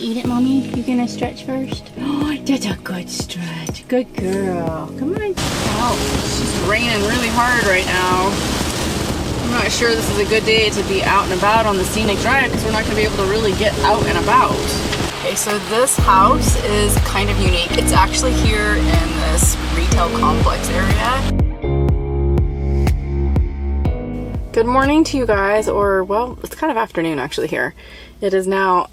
eat it, Mommy? You gonna stretch first? Oh, that's a good stretch. Good girl. Come on. Oh, it's just raining really hard right now. I'm not sure this is a good day to be out and about on the scenic drive because we're not going to be able to really get out and about. Okay, so this house is kind of unique. It's actually here in this retail complex area. Good morning to you guys, or well, it's kind of afternoon actually here. It is now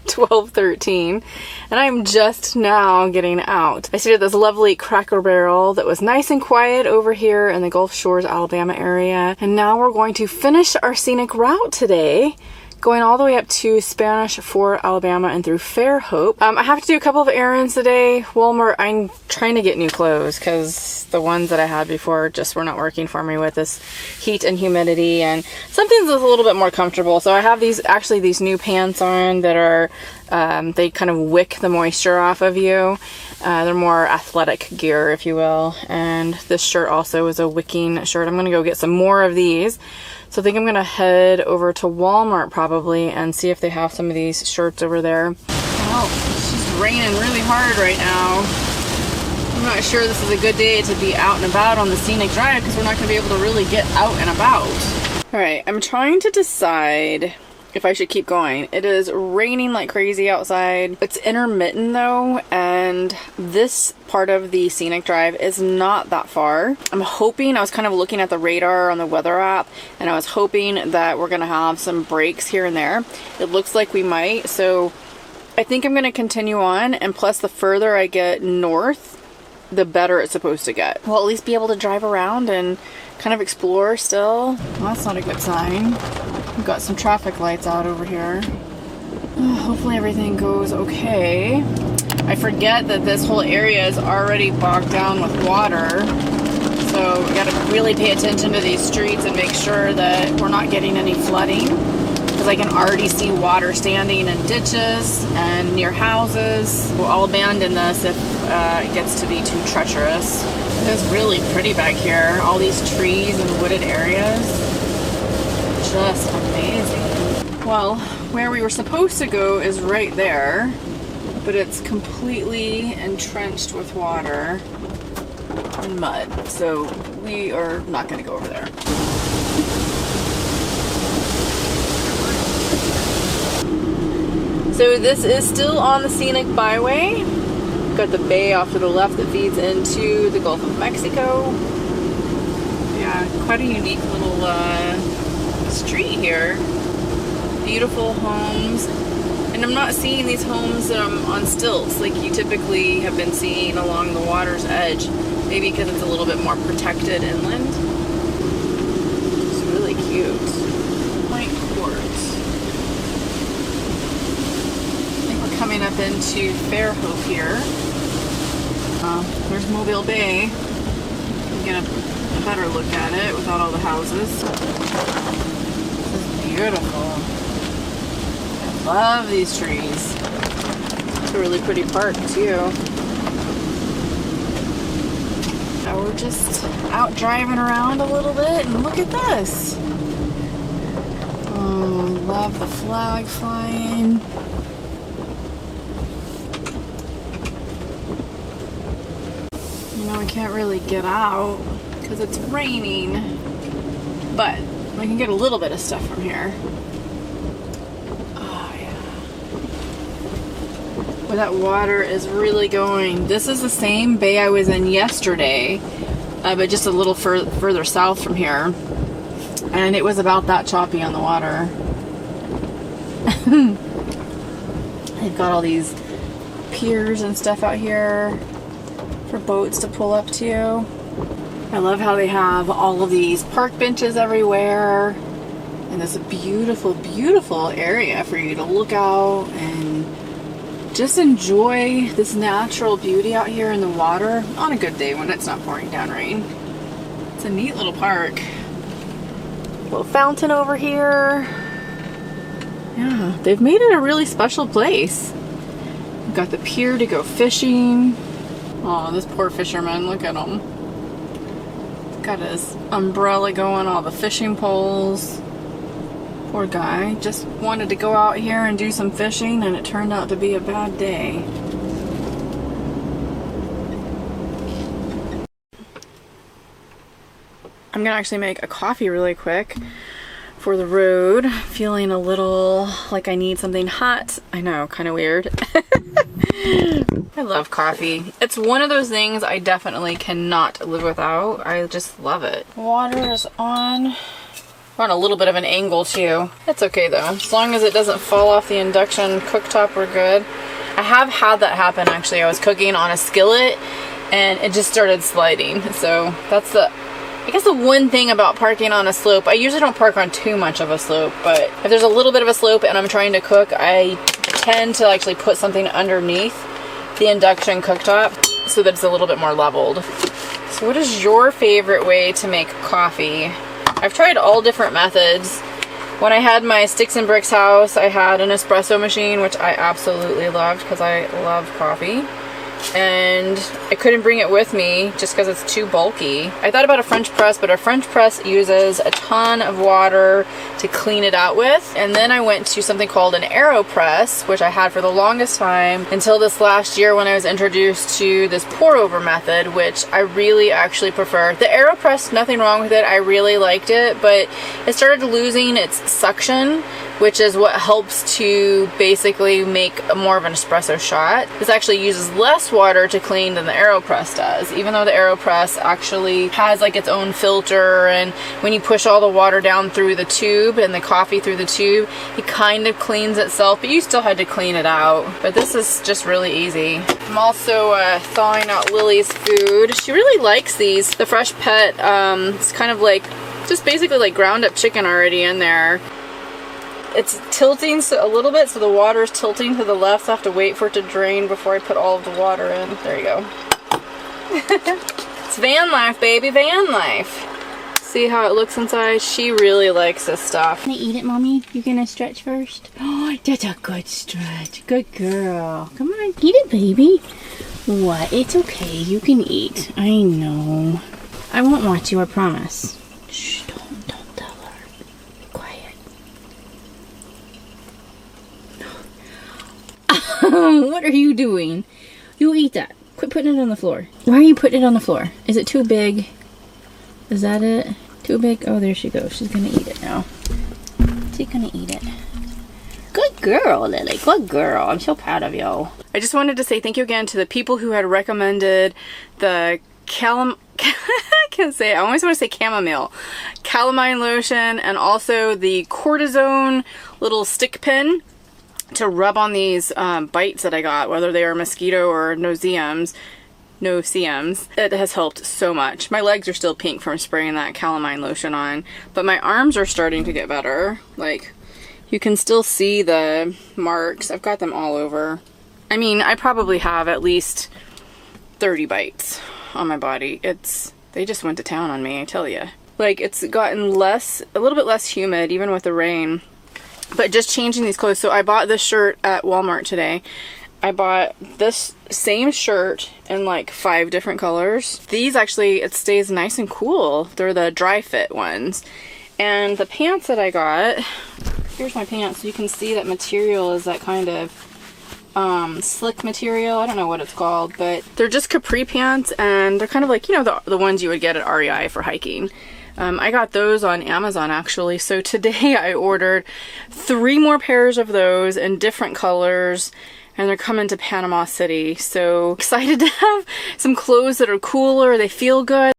12:13 and I'm just now getting out. I stayed at this lovely Cracker Barrel that was nice and quiet over here in the Gulf Shores, Alabama area. And now we're going to finish our scenic route today, going all the way up to Spanish Fort, Alabama and through Fairhope. I have to do a couple of errands today. Walmart, I'm trying to get new clothes because the ones that I had before just were not working for me with this heat and humidity, and something's a little bit more comfortable. So I have these new pants on that are, they kind of wick the moisture off of you. They're more athletic gear, if you will. And this shirt also is a wicking shirt. I'm gonna go get some more of these. So I think I'm gonna head over to Walmart probably and see if they have some of these shirts over there. Oh, it's just raining really hard right now. I'm not sure this is a good day to be out and about on the scenic drive because we're not gonna be able to really get out and about. All right, I'm trying to decide if I should keep going. It is raining like crazy outside. It's intermittent though, and this part of the scenic drive is not that far. I'm hoping, I was kind of looking at the radar on the weather app, and I was hoping that we're gonna have some breaks here and there. It looks like we might, so I think I'm gonna continue on, and plus the further I get north, the better it's supposed to get. We'll at least be able to drive around and kind of explore still. Well, that's not a good sign. We've got some traffic lights out over here. Hopefully everything goes okay. I forget that this whole area is already bogged down with water. So we gotta really pay attention to these streets and make sure that we're not getting any flooding. Because I can already see water standing in ditches and near houses. I'll abandon this if it gets to be too treacherous. It's really pretty back here. All these trees and wooded areas. Just amazing. Well, where we were supposed to go is right there, but it's completely entrenched with water and mud. So we are not going to go over there. So this is still on the scenic byway. Got the bay off to the left that feeds into the Gulf of Mexico. Yeah, quite a unique little street here. Beautiful homes. And I'm not seeing these homes on stilts like you typically have been seeing along the water's edge. Maybe because it's a little bit more protected inland. It's really cute. Point Court. Coming up into Fairhope here. There's Mobile Bay. Get a better look at it without all the houses. This is beautiful. I love these trees. It's a really pretty park too. Now we're just out driving around a little bit, and look at this. Oh, love the flag flying. I can't really get out because it's raining, but I can get a little bit of stuff from here. Oh yeah. Where that water is really going. This is the same bay I was in yesterday, but just a little further south from here. And it was about that choppy on the water. They've got all these piers and stuff out here for boats to pull up to. I love how they have all of these park benches everywhere, and it's a beautiful, beautiful area for you to look out and just enjoy this natural beauty out here in the water on a good day when it's not pouring down rain. It's a neat little park. Little fountain over here. Yeah, they've made it a really special place. We've got the pier to go fishing. Oh, this poor fisherman, look at him. Got his umbrella going, all the fishing poles. Poor guy. Just wanted to go out here and do some fishing, and it turned out to be a bad day. I'm gonna actually make a coffee really quick for the road. Feeling a little like I need something hot. I know, kind of weird. I love coffee. It's one of those things I definitely cannot live without. I just love it. Water is on. We're on a little bit of an angle too. That's okay though. As long as it doesn't fall off the induction cooktop, we're good. I have had that happen actually. I was cooking on a skillet and it just started sliding. So that's I guess the one thing about parking on a slope, I usually don't park on too much of a slope, but if there's a little bit of a slope and I'm trying to cook, I tend to actually put something underneath the induction cooktop so that it's a little bit more leveled. So what is your favorite way to make coffee? I've tried all different methods. When I had my Sticks and Bricks house, I had an espresso machine, which I absolutely loved because I love coffee. And I couldn't bring it with me just because it's too bulky. I thought about a French press, but a French press uses a ton of water to clean it out with. And then I went to something called an AeroPress, which I had for the longest time until this last year when I was introduced to this pour over method, which I really actually prefer. The AeroPress, nothing wrong with it. I really liked it, but it started losing its suction, which is what helps to basically make more of an espresso shot. This actually uses less water to clean than the AeroPress does, even though the AeroPress actually has like its own filter, and when you push all the water down through the tube and the coffee through the tube, it kind of cleans itself, but you still had to clean it out. But this is just really easy. I'm also thawing out Lily's food. She really likes these. The Fresh Pet, it's kind of like, just basically like ground up chicken already in there. It's tilting a little bit, so the water is tilting to the left, so I have to wait for it to drain before I put all of the water in. There you go. It's van life, baby, van life. See how it looks inside? She really likes this stuff. Can I eat it, Mommy? You gonna stretch first? Oh, that's a good stretch. Good girl. Come on, eat it, baby. What? It's okay. You can eat. I know. I won't watch you, I promise. Shh, don't tell her. Be quiet. What are you doing? You eat that. Quit putting it on the floor. Why are you putting it on the floor? Is it too big? Is that it? Too big? Oh, there she goes. She's gonna eat it now. She's gonna eat it. Good girl, Lily. Good girl. I'm so proud of you. I just wanted to say thank you again to the people who had recommended the I can't say it. I always want to say chamomile. Calamine lotion, and also the cortisone little stick pin to rub on these bites that I got, whether they are mosquito or no-see-ums. It has helped so much. My legs are still pink from spraying that calamine lotion on, but my arms are starting to get better. Like, you can still see the marks. I've got them all over. I mean, I probably have at least 30 bites on my body. They just went to town on me, I tell you. Like, it's gotten a little bit less humid, even with the rain. But just changing these clothes. So I bought this shirt at Walmart today. I bought this same shirt in like 5 different colors. These actually, it stays nice and cool. They're the dry fit ones. And the pants that I got, here's my pants. So you can see that material is that kind of slick material. I don't know what it's called, but they're just capri pants, and they're kind of like, you know, the ones you would get at REI for hiking. I got those on Amazon actually. So today I ordered 3 more pairs of those in different colors, and they're coming to Panama City. So excited to have some clothes that are cooler. They feel good.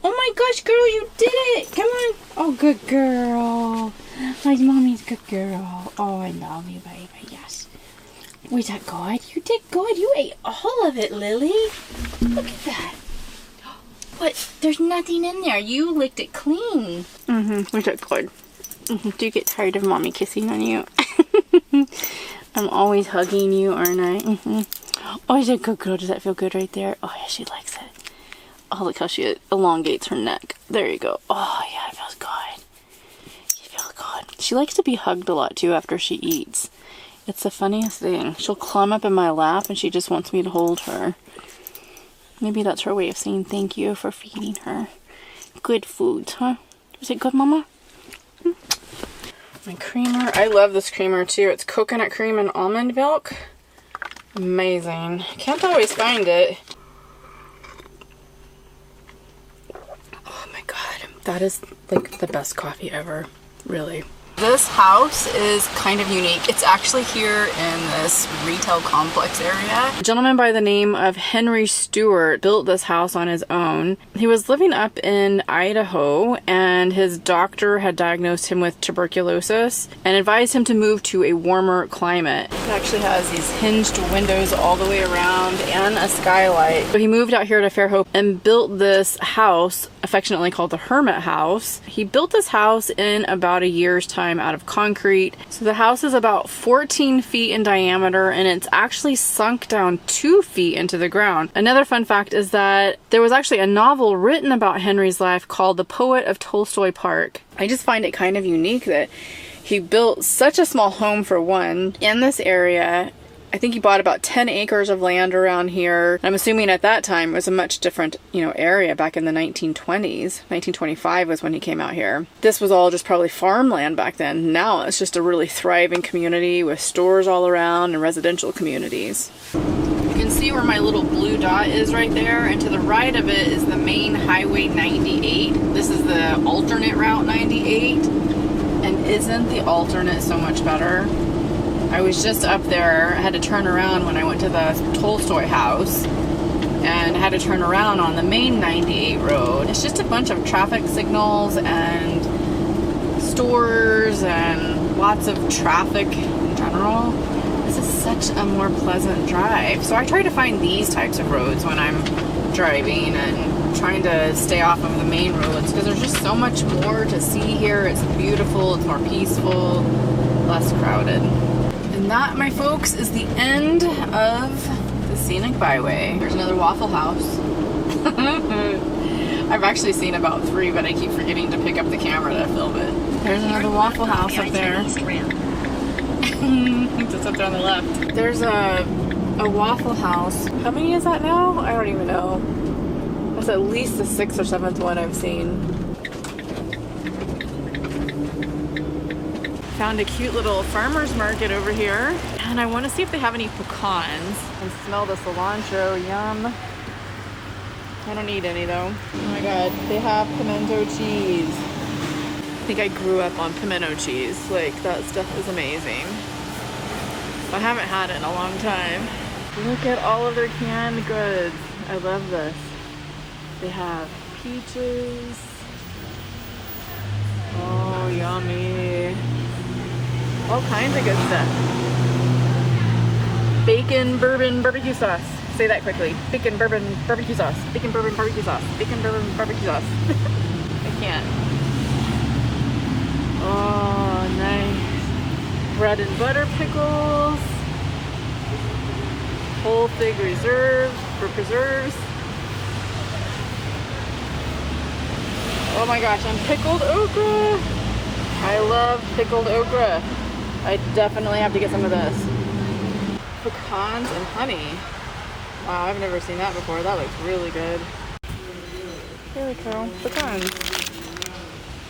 Oh my gosh, girl, you did it! Come on. Oh, good girl. My mommy's good girl. Oh, I love you, baby. Yes. Was that good? You did good. You ate all of it, Lily. Look at that. What? There's nothing in there. You licked it clean. We did good. Do you get tired of mommy kissing on you? I'm always hugging you, aren't I? Oh, is that good girl? Does that feel good right there? Oh, yeah, she likes it. Oh, look how she elongates her neck. There you go. Oh, yeah, it feels good. She feels good. She likes to be hugged a lot, too, after she eats. It's the funniest thing. She'll climb up in my lap, and she just wants me to hold her. Maybe that's her way of saying thank you for feeding her good foods, huh? Was it good, Mama? My creamer. I love this creamer too. It's coconut cream and almond milk. Amazing. Can't always find it. Oh my god. That is like the best coffee ever. Really. This house is kind of unique. It's actually here in this retail complex area. A gentleman by the name of Henry Stuart built this house on his own. He was living up in Idaho and his doctor had diagnosed him with tuberculosis and advised him to move to a warmer climate. It actually has these hinged windows all the way around and a skylight. So he moved out here to Fairhope and built this house, affectionately called the Hermit House. He built this house in about a year's time out of concrete. So the house is about 14 feet in diameter and it's actually sunk down 2 feet into the ground. Another fun fact is that there was actually a novel written about Henry's life called The Poet of Tolstoy Park. I just find it kind of unique that he built such a small home for one in this area. I think he bought about 10 acres of land around here. I'm assuming at that time it was a much different, area back in the 1920s. 1925 was when he came out here. This was all just probably farmland back then. Now it's just a really thriving community with stores all around and residential communities. You can see where my little blue dot is right there, and to the right of it is the main Highway 98. This is the alternate Route 98. And isn't the alternate so much better? I was just up there. I had to turn around when I went to the Tolstoy House and had to turn around on the main 98 road. It's just a bunch of traffic signals and stores and lots of traffic in general. This is such a more pleasant drive. So I try to find these types of roads when I'm driving and trying to stay off of the main roads because there's just so much more to see here. It's beautiful, it's more peaceful, less crowded. And that, my folks, is the end of the scenic byway. There's another Waffle House. I've actually seen about 3, but I keep forgetting to pick up the camera to film it. There's another Waffle House up there. It's up there on the left. There's a Waffle House. How many is that now? I don't even know. That's at least the 6th or 7th one I've seen. Found a cute little farmer's market over here, and I want to see if they have any pecans. And smell the cilantro, yum. I don't need any though. Oh my god, they have pimento cheese. I think I grew up on pimento cheese. Like, that stuff is amazing. I haven't had it in a long time. Look at all of their canned goods. I love this. They have peaches. Oh, yummy. All kinds of good stuff. Bacon, bourbon, barbecue sauce. Say that quickly. Bacon, bourbon, barbecue sauce. Bacon, bourbon, barbecue sauce. Bacon, bourbon, barbecue sauce. I can't. Oh, nice. Bread and butter pickles. Whole fig reserves for preserves. Oh my gosh, and pickled okra. I love pickled okra. I definitely have to get some of this. Pecans and honey. Wow, I've never seen that before. That looks really good. Here we go. Pecans.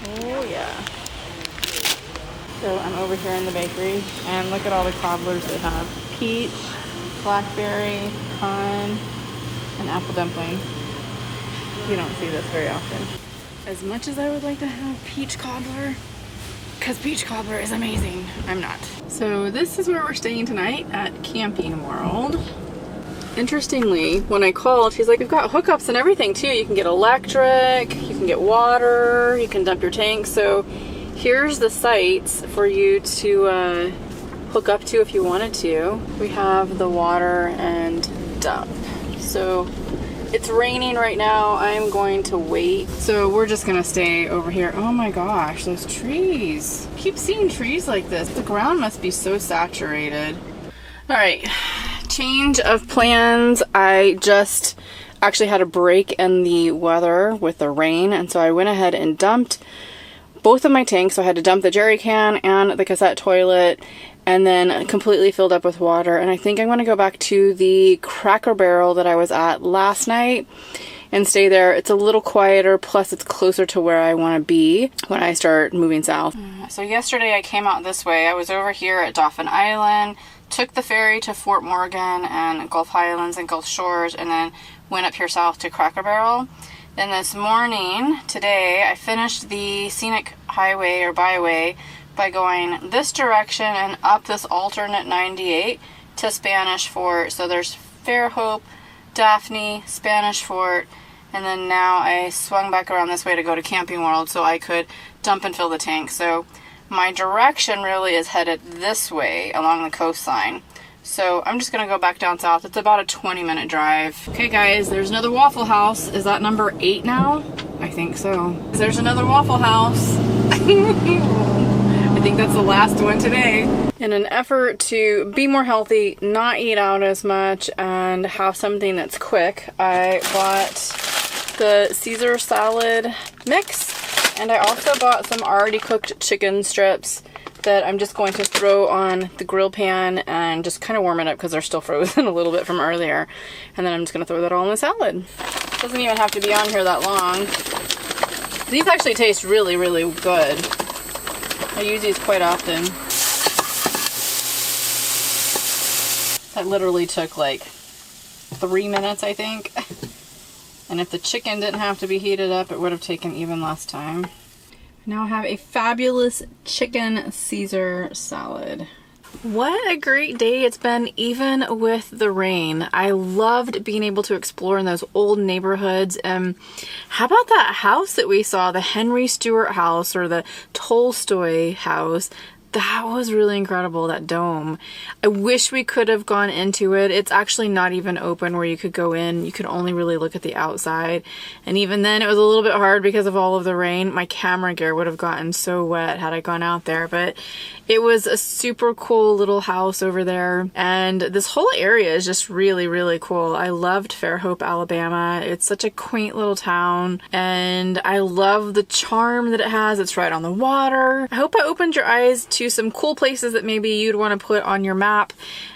Oh yeah. So I'm over here in the bakery and look at all the cobblers they have. Peach, blackberry, pecan, and apple dumpling. You don't see this very often. As much as I would like to have peach cobbler, because peach cobbler is amazing, I'm not. So this is where we're staying tonight at Camping World. Interestingly, when I called, he's like, we've got hookups and everything too. You can get electric, you can get water, you can dump your tank. So here's the sites for you to hook up to if you wanted to. We have the water and dump. So it's raining right now. I'm going to wait. So we're just gonna stay over here. Oh my gosh, those trees. I keep seeing trees like this. The ground must be so saturated. All right, change of plans. I just actually had a break in the weather with the rain, and so I went ahead and dumped both of my tanks. So I had to dump the jerry can and the cassette toilet, and then completely filled up with water. And I think I'm going to go back to the Cracker Barrel that I was at last night and stay there. It's a little quieter, plus it's closer to where I want to be when I start moving south. So yesterday I came out this way. I was over here at Dauphin Island, took the ferry to Fort Morgan and Gulf Highlands and Gulf Shores, and then went up here south to Cracker Barrel. Then this morning, today, I finished the scenic highway or byway by going this direction and up this alternate 98 to Spanish Fort. So there's Fairhope, Daphne, Spanish Fort, and then now I swung back around this way to go to Camping World so I could dump and fill the tank. So my direction really is headed this way along the coastline. So I'm just gonna go back down south. It's about a 20-minute drive. Okay guys, there's another Waffle House. Is that number 8 now? I think so. There's another Waffle House. I think that's the last one today. In an effort to be more healthy, not eat out as much, and have something that's quick, I bought the Caesar salad mix, and I also bought some already cooked chicken strips that I'm just going to throw on the grill pan and just kind of warm it up because they're still frozen a little bit from earlier. And then I'm just going to throw that all in the salad. Doesn't even have to be on here that long. These actually taste really, really good. I use these quite often. That literally took like 3 minutes, I think. And if the chicken didn't have to be heated up, it would have taken even less time. Now I have a fabulous chicken Caesar salad. What a great day it's been, even with the rain. I loved being able to explore in those old neighborhoods. How about that house that we saw, the Henry Stuart house or the Tolstoy House? That was really incredible, that dome. I wish we could have gone into it. It's actually not even open where you could go in. You could only really look at the outside. And even then it was a little bit hard because of all of the rain. My camera gear would have gotten so wet had I gone out there. But it was a super cool little house over there. And this whole area is just really, really cool. I loved Fairhope, Alabama. It's such a quaint little town. And I love the charm that it has. It's right on the water. I hope I opened your eyes to some cool places that maybe you'd want to put on your map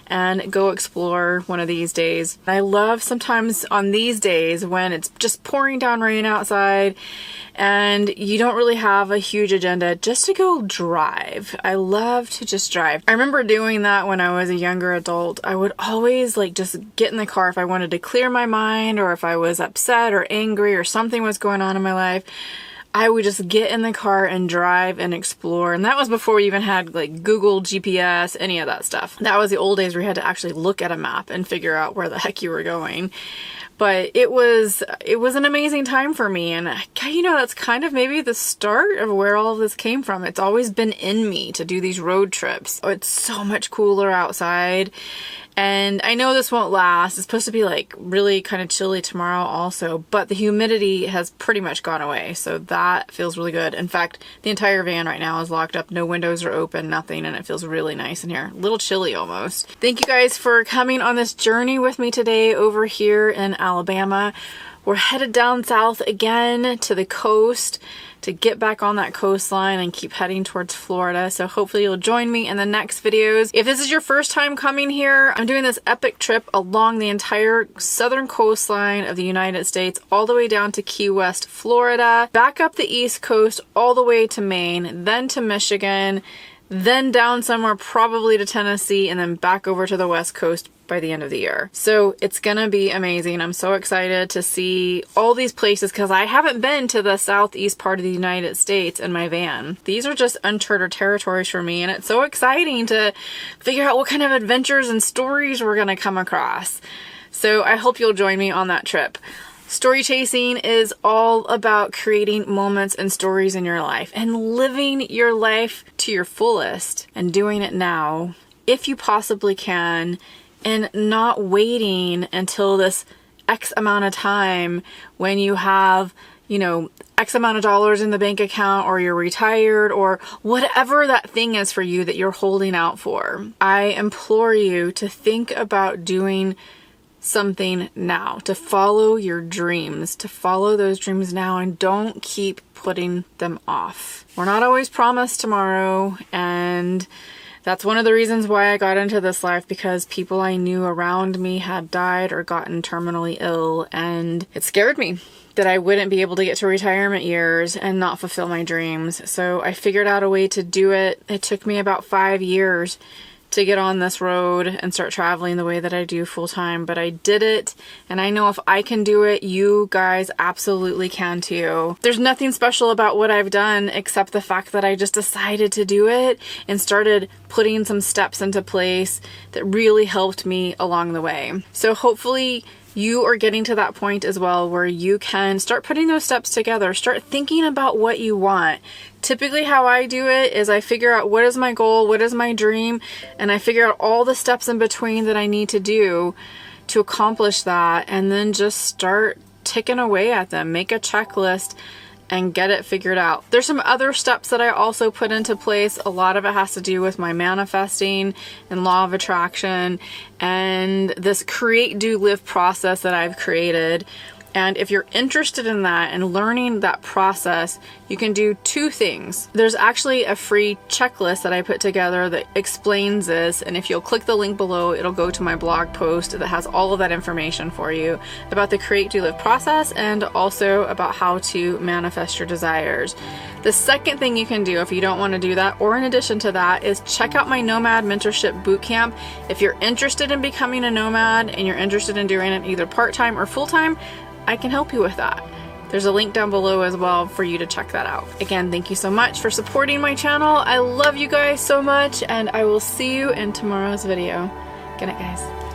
and go explore one of these days. I love sometimes on these days when it's just pouring down rain outside and you don't really have a huge agenda, just to go drive. I love to just drive. I remember doing that when I was a younger adult. I would always like just get in the car if I wanted to clear my mind or if I was upset or angry or something was going on in my life. I would just get in the car and drive and explore. And that was before we even had like Google GPS, any of that stuff. That was the old days where you had to actually look at a map and figure out where the heck you were going. But it was an amazing time for me. And you know, that's kind of maybe the start of where all of this came from. It's always been in me to do these road trips. Oh, it's so much cooler outside. And I know this won't last. It's supposed to be like really kind of chilly tomorrow also, but the humidity has pretty much gone away. So that feels really good. In fact, the entire van right now is locked up. No windows are open, nothing. And it feels really nice in here. A little chilly almost. Thank you guys for coming on this journey with me today over here in Alabama. We're headed down south again to the coast to get back on that coastline and keep heading towards Florida. So hopefully you'll join me in the next videos. If this is your first time coming here, I'm doing this epic trip along the entire southern coastline of the United States, all the way down to Key West, Florida, back up the East Coast, all the way to Maine, then to Michigan, then down somewhere probably to Tennessee, and then back over to the West Coast by the end of the year. So it's gonna be amazing. I'm so excited to see all these places because I haven't been to the southeast part of the United States in my van. These are just uncharted territories for me, and it's so exciting to figure out what kind of adventures and stories we're gonna come across. So I hope you'll join me on that trip. Story chasing is all about creating moments and stories in your life and living your life to your fullest and doing it now if you possibly can, and not waiting until this X amount of time when you have, you know, X amount of dollars in the bank account, or you're retired, or whatever that thing is for you that you're holding out for. I implore you to think about doing something now, to follow your dreams, to follow those dreams now, and don't keep putting them off. We're not always promised tomorrow, and That's one of the reasons why I got into this life, because people I knew around me had died or gotten terminally ill, and it scared me that I wouldn't be able to get to retirement years and not fulfill my dreams. So I figured out a way to do it. It took me about 5 years to get on this road and start traveling the way that I do full time, but I did it, and I know if I can do it, you guys absolutely can too. There's nothing special about what I've done except the fact that I just decided to do it and started putting some steps into place that really helped me along the way. So hopefully you are getting to that point as well, where you can start putting those steps together, start thinking about what you want. Typically how I do it is I figure out what is my goal, what is my dream, and I figure out all the steps in between that I need to do to accomplish that, and then just start ticking away at them. Make a checklist and get it figured out. There's some other steps that I also put into place. A lot of it has to do with my manifesting and law of attraction and this create, do, live process that I've created. And if you're interested in that and learning that process, you can do 2 things. There's actually a free checklist that I put together that explains this, and if you'll click the link below, it'll go to my blog post that has all of that information for you about the create, do, live process, and also about how to manifest your desires. The second thing you can do if you don't want to do that, or in addition to that, is check out my Nomad Mentorship Bootcamp. If you're interested in becoming a nomad and you're interested in doing it either part-time or full-time, I can help you with that. There's a link down below as well for you to check that out. Again, thank you so much for supporting my channel. I love you guys so much, and I will see you in tomorrow's video. Good night, guys.